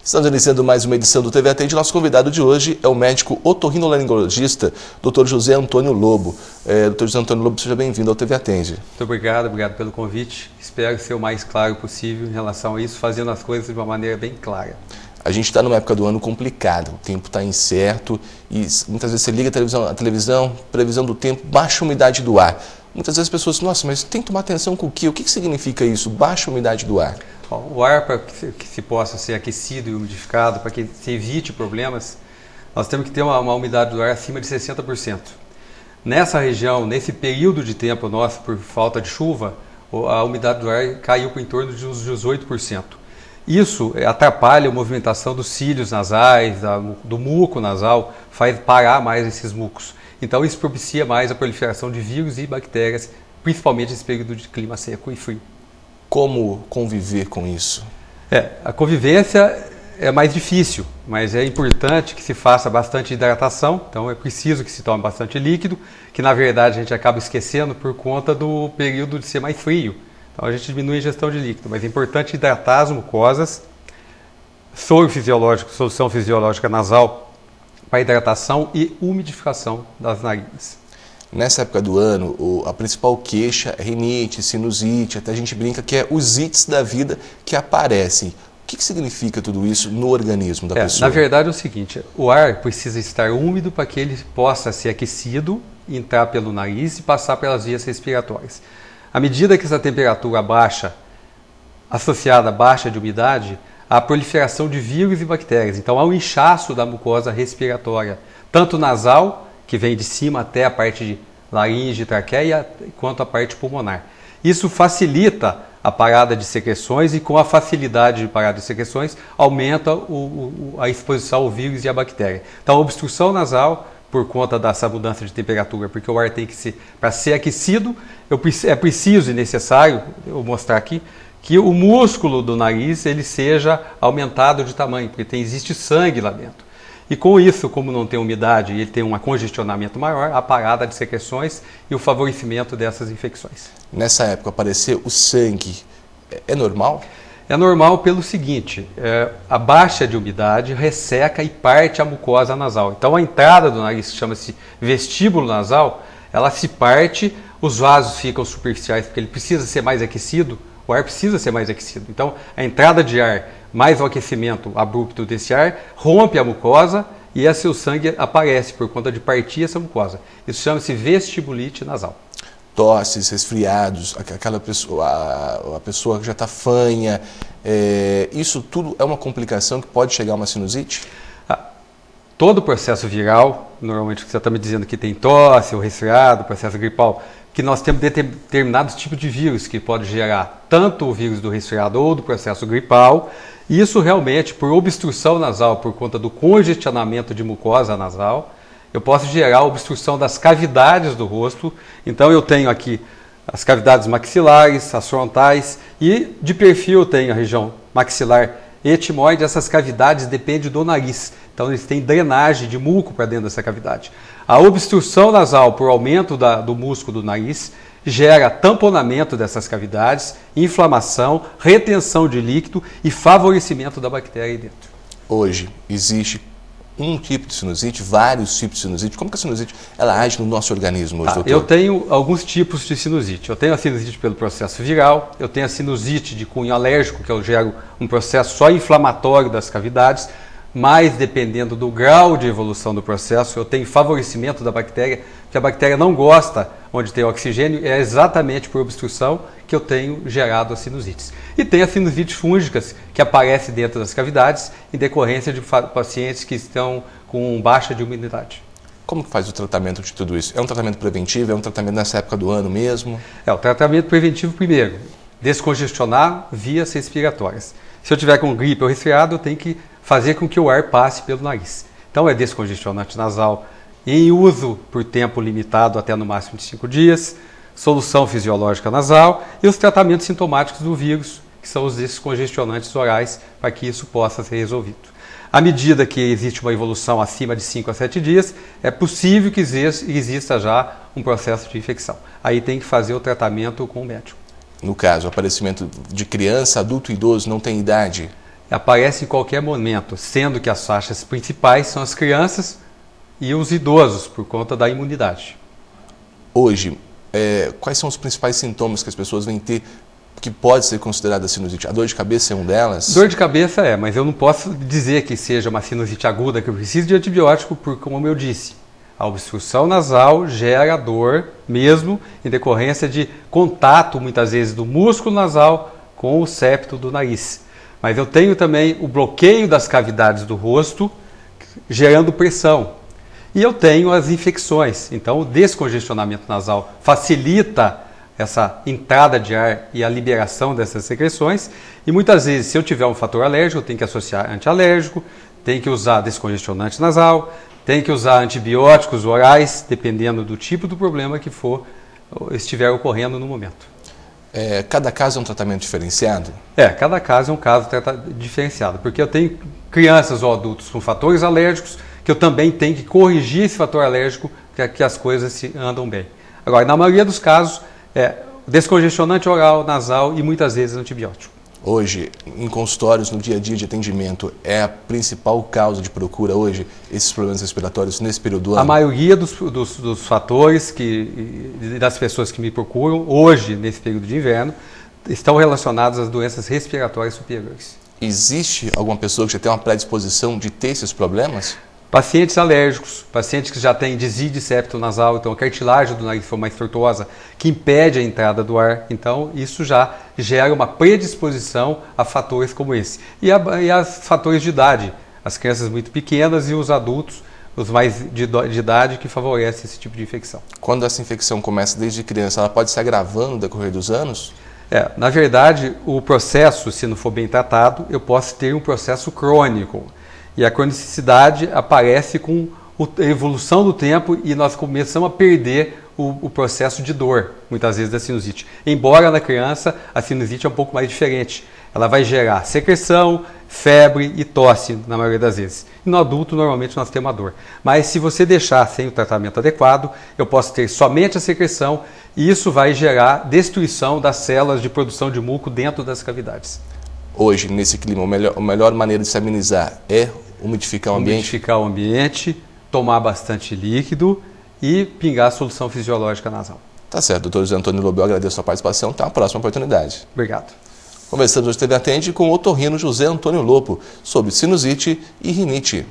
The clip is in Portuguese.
Estamos iniciando mais uma edição do TV Atende. Nosso convidado de hoje é o médico otorrinolaringologista, Dr. José Antônio Lobo. Dr. José Antônio Lobo, seja bem-vindo ao TV Atende. Muito obrigado pelo convite. Espero ser o mais claro possível em relação a isso, fazendo as coisas de uma maneira bem clara. A gente está numa época do ano complicada, o tempo está incerto e muitas vezes você liga a televisão, previsão do tempo, baixa umidade do ar. Muitas vezes as pessoas dizem, nossa, mas tem que tomar atenção com o quê? O que significa isso, baixa umidade do ar? O ar, para que se possa ser aquecido e umidificado, para que se evite problemas, nós temos que ter uma umidade do ar acima de 60%. Nessa região, nesse período de tempo nosso, por falta de chuva, a umidade do ar caiu para em torno de uns 18%. Isso atrapalha a movimentação dos cílios nasais, do muco nasal, faz parar mais esses mucos. Então isso propicia mais a proliferação de vírus e bactérias, principalmente nesse período de clima seco e frio. Como conviver com isso? A convivência é mais difícil, mas é importante que se faça bastante hidratação, então é preciso que se tome bastante líquido, que na verdade a gente acaba esquecendo por conta do período de ser mais frio. Então a gente diminui a ingestão de líquido, mas é importante hidratar as mucosas, soro fisiológico, solução fisiológica nasal para hidratação e umidificação das narinas. Nessa época do ano, a principal queixa é rinite, sinusite, até a gente brinca que é os ites da vida que aparecem. O que significa tudo isso no organismo da pessoa? Na verdade é o seguinte, o ar precisa estar úmido para que ele possa ser aquecido, entrar pelo nariz e passar pelas vias respiratórias. À medida que essa temperatura baixa, associada à baixa de umidade, há a proliferação de vírus e bactérias. Então há um inchaço da mucosa respiratória, tanto nasal, que vem de cima até a parte de laringe e traqueia, quanto a parte pulmonar. Isso facilita a parada de secreções e com a facilidade de parada de secreções aumenta a exposição ao vírus e à bactéria. Então a obstrução nasal, por conta dessa mudança de temperatura, porque o ar tem que ser, para ser aquecido, é preciso e necessário, eu vou mostrar aqui, que o músculo do nariz ele seja aumentado de tamanho, porque existe sangue lá dentro. E com isso, como não tem umidade e ele tem um congestionamento maior, a parada de secreções e o favorecimento dessas infecções. Nessa época, aparecer o sangue é normal? É normal pelo seguinte, a baixa de umidade resseca e parte a mucosa nasal. Então a entrada do nariz, que chama-se vestíbulo nasal, ela se parte, os vasos ficam superficiais porque ele precisa ser mais aquecido, o ar precisa ser mais aquecido. Então a entrada de ar mais o aquecimento abrupto desse ar rompe a mucosa e o sangue aparece por conta de partir essa mucosa. Isso chama-se vestibulite nasal. Tosses, resfriados, aquela pessoa, a pessoa que já está fanha, isso tudo é uma complicação que pode chegar a uma sinusite? Todo o processo viral, normalmente você está me dizendo que tem tosse ou resfriado, processo gripal, que nós temos determinados tipos de vírus que pode gerar tanto o vírus do resfriado ou do processo gripal. Isso realmente, por obstrução nasal, por conta do congestionamento de mucosa nasal, eu posso gerar obstrução das cavidades do rosto. Então eu tenho aqui as cavidades maxilares, as frontais e de perfil eu tenho a região maxilar e etimoide. Essas cavidades dependem do nariz. Então eles têm drenagem de muco para dentro dessa cavidade. A obstrução nasal por aumento do músculo do nariz gera tamponamento dessas cavidades, inflamação, retenção de líquido e favorecimento da bactéria aí dentro. Hoje existe um tipo de sinusite, vários tipos de sinusite. Como que a sinusite ela age no nosso organismo hoje, doutor? Eu tenho alguns tipos de sinusite. Eu tenho a sinusite pelo processo viral, eu tenho a sinusite de cunho alérgico, que eu gero um processo só inflamatório das cavidades, mas dependendo do grau de evolução do processo, eu tenho favorecimento da bactéria, que a bactéria não gosta onde tem oxigênio, é exatamente por obstrução que eu tenho gerado as sinusites. E tem as sinusites fúngicas, que aparecem dentro das cavidades, em decorrência de pacientes que estão com baixa de umidade. Como que faz o tratamento de tudo isso? É um tratamento preventivo? É um tratamento nessa época do ano mesmo? O tratamento preventivo primeiro, descongestionar vias respiratórias. Se eu tiver com gripe ou resfriado, eu tenho que fazer com que o ar passe pelo nariz. Então é descongestionante nasal em uso por tempo limitado até no máximo de 5 dias, solução fisiológica nasal e os tratamentos sintomáticos do vírus, que são os descongestionantes orais, para que isso possa ser resolvido. À medida que existe uma evolução acima de 5 a 7 dias, é possível que exista já um processo de infecção. Aí tem que fazer o tratamento com o médico. No caso, o aparecimento de criança, adulto e idoso não tem idade? Aparece em qualquer momento, sendo que as faixas principais são as crianças e os idosos, por conta da imunidade. Hoje, quais são os principais sintomas que as pessoas vêm ter que pode ser considerada sinusite? A dor de cabeça é um delas? Dor de cabeça mas eu não posso dizer que seja uma sinusite aguda, que eu preciso de antibiótico, porque, como eu disse, a obstrução nasal gera dor mesmo em decorrência de contato, muitas vezes, do músculo nasal com o septo do nariz. Mas eu tenho também o bloqueio das cavidades do rosto, gerando pressão. E eu tenho as infecções. Então, o descongestionamento nasal facilita essa entrada de ar e a liberação dessas secreções. E muitas vezes, se eu tiver um fator alérgico, eu tenho que associar antialérgico, tenho que usar descongestionante nasal, tenho que usar antibióticos orais, dependendo do tipo do problema que estiver ocorrendo no momento. Cada caso é um tratamento diferenciado? Cada caso é um caso diferenciado, porque eu tenho crianças ou adultos com fatores alérgicos que eu também tenho que corrigir esse fator alérgico para que as coisas andam bem. Agora, na maioria dos casos, descongestionante oral, nasal e muitas vezes antibiótico. Hoje, em consultórios, no dia a dia de atendimento, é a principal causa de procura hoje, esses problemas respiratórios nesse período do ano? A maioria dos fatores das pessoas que me procuram hoje, nesse período de inverno, estão relacionados às doenças respiratórias superiores. Existe alguma pessoa que já tem uma predisposição de ter esses problemas? Pacientes alérgicos, pacientes que já têm desvio de septo nasal, então a cartilagem do nariz for mais tortuosa, que impede a entrada do ar. Então, isso já gera uma predisposição a fatores como esse. E a fatores de idade, as crianças muito pequenas e os adultos, os mais de idade, que favorecem esse tipo de infecção. Quando essa infecção começa desde criança, ela pode se agravando no decorrer dos anos? Na verdade, o processo, se não for bem tratado, eu posso ter um processo crônico. E a cronicidade aparece com a evolução do tempo e nós começamos a perder o processo de dor, muitas vezes, da sinusite. Embora na criança a sinusite é um pouco mais diferente. Ela vai gerar secreção, febre e tosse, na maioria das vezes. E no adulto, normalmente, nós temos a dor. Mas se você deixar sem o tratamento adequado, eu posso ter somente a secreção e isso vai gerar destruição das células de produção de muco dentro das cavidades. Hoje, nesse clima, a melhor maneira de se amenizar é umidificar o ambiente? Umidificar o ambiente, tomar bastante líquido e pingar a solução fisiológica nasal. Tá certo, doutor José Antônio Lobo, eu agradeço a sua participação. Até uma próxima oportunidade. Obrigado. Conversamos hoje, TV Atende, com o otorrino José Antônio Lobo sobre sinusite e rinite.